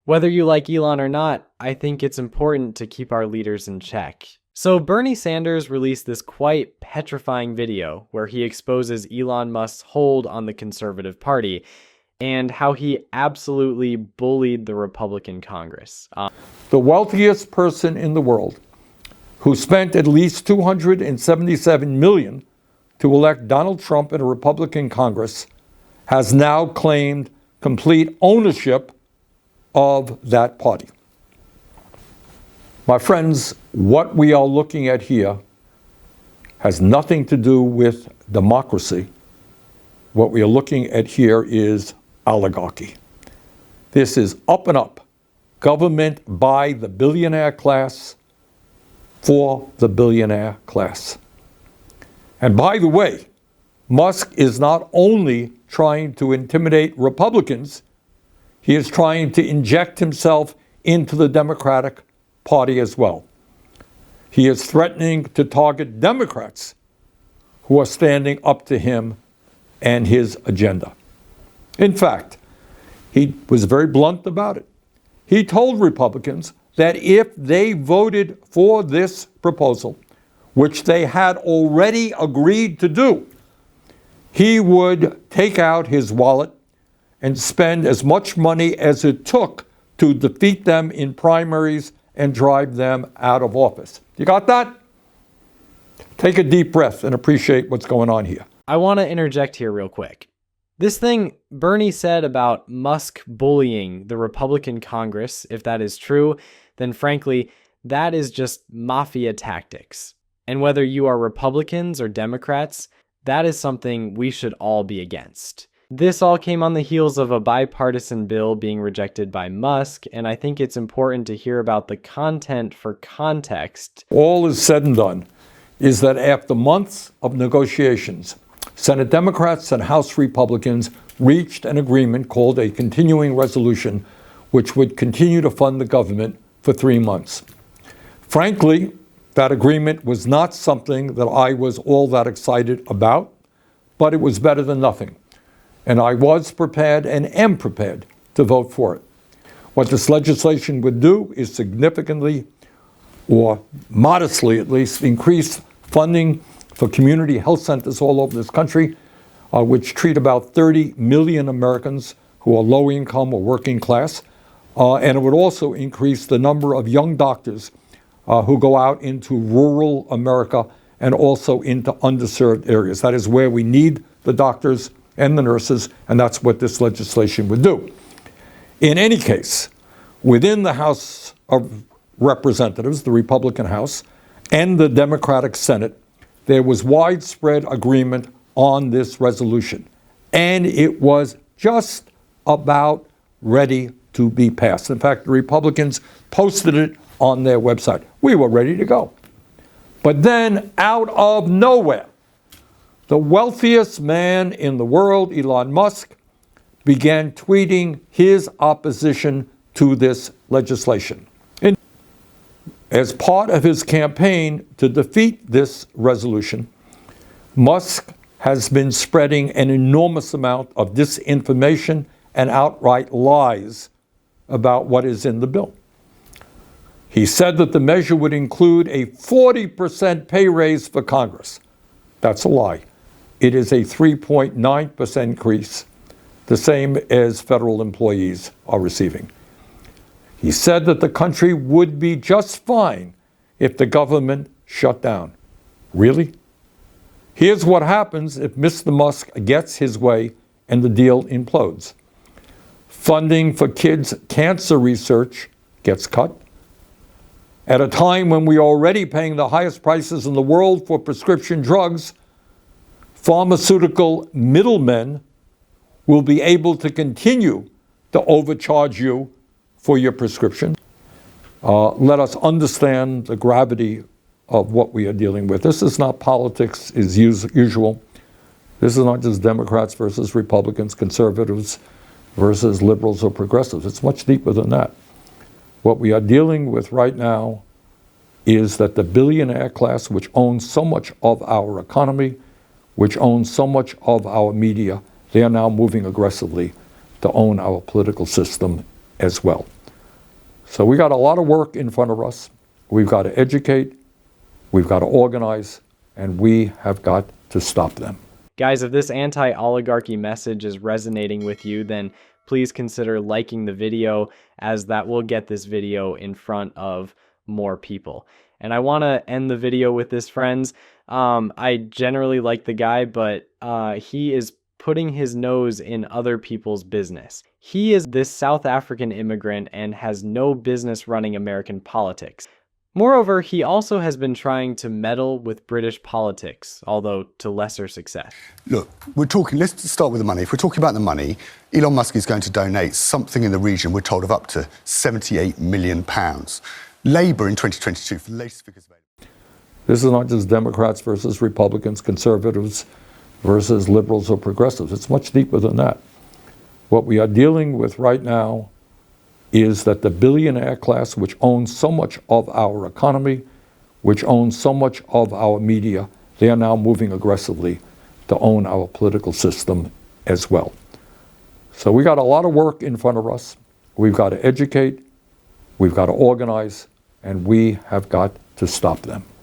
Whether you like Elon or not, I think it's important to keep our leaders in check. So Bernie Sanders released this quite petrifying video where he exposes Elon Musk's hold on the conservative party and how he absolutely bullied the Republican Congress. The wealthiest person in the world, who spent at least $277 million to elect Donald Trump in a Republican Congress, has now claimed complete ownership of that party. My friends, what we are looking at here has nothing to do with democracy. What we are looking at here is oligarchy. This is up and up. Government by the billionaire class for the billionaire class. And by the way, Musk is not only trying to intimidate Republicans, he is trying to inject himself into the Democratic Party as well. He is threatening to target Democrats who are standing up to him and his agenda. In fact, he was very blunt about it. He told Republicans that if they voted for this proposal, which they had already agreed to do, he would take out his wallet and spend as much money as it took to defeat them in primaries and drive them out of office. You got that? Take a deep breath and appreciate what's going on here. I want to interject here real quick. This thing Bernie said about Musk bullying the Republican Congress, if that is true, then frankly, that is just mafia tactics. And whether you are Republicans or Democrats, that is something we should all be against. This all came on the heels of a bipartisan bill being rejected by Musk, and I think it's important to hear about the content for context. All is said and done is that after months of negotiations, Senate Democrats and House Republicans reached an agreement called a continuing resolution, which would continue to fund the government for 3 months. Frankly, that agreement was not something that I was all that excited about, but it was better than nothing. And I was prepared and am prepared to vote for it. What this legislation would do is significantly, or modestly at least, increase funding for community health centers all over this country, which treat about 30 million Americans who are low income or working class. And it would also increase the number of young doctors who go out into rural America and also into underserved areas. That is where we need the doctors and the nurses, and that's what this legislation would do. In any case, within the House of Representatives, the Republican House, and the Democratic Senate, there was widespread agreement on this resolution, and it was just about ready to be passed. In fact, the Republicans posted it on their website. We were ready to go. But then, out of nowhere, the wealthiest man in the world, Elon Musk, began tweeting his opposition to this legislation. As part of his campaign to defeat this resolution, Musk has been spreading an enormous amount of disinformation and outright lies about what is in the bill. He said that the measure would include a 40% pay raise for Congress. That's a lie. It is a 3.9% increase, the same as federal employees are receiving. He said that the country would be just fine if the government shut down. Really? Here's what happens if Mr. Musk gets his way and the deal implodes. Funding for kids' cancer research gets cut. At a time when we are already paying the highest prices in the world for prescription drugs, pharmaceutical middlemen will be able to continue to overcharge you for your prescription. Let us understand the gravity of what we are dealing with. This is not politics as usual. This is not just Democrats versus Republicans, conservatives versus liberals or progressives. It's much deeper than that. What we are dealing with right now is that the billionaire class, which owns so much of our economy, which owns so much of our media, they are now moving aggressively to own our political system as well. So we got a lot of work in front of us. We've got to educate, we've got to organize, and we have got to stop them. Guys, if this anti-oligarchy message is resonating with you, then please consider liking the video, as that will get this video in front of more people. And I want to end the video with this, friends. I generally like the guy, but he is putting his nose in other people's business. He is this South African immigrant and has no business running American politics. Moreover, he also has been trying to meddle with British politics, although to lesser success. Look, let's start with the money. If we're talking about the money, Elon Musk is going to donate something in the region, we're told, of up to £78 million. Labour in 2022, for the latest figures available. This is not just Democrats versus Republicans, conservatives versus liberals or progressives. It's much deeper than that. What we are dealing with right now is that the billionaire class, which owns so much of our economy, which owns so much of our media, they are now moving aggressively to own our political system as well. So we got a lot of work in front of us. We've got to educate, we've got to organize, and we have got to stop them.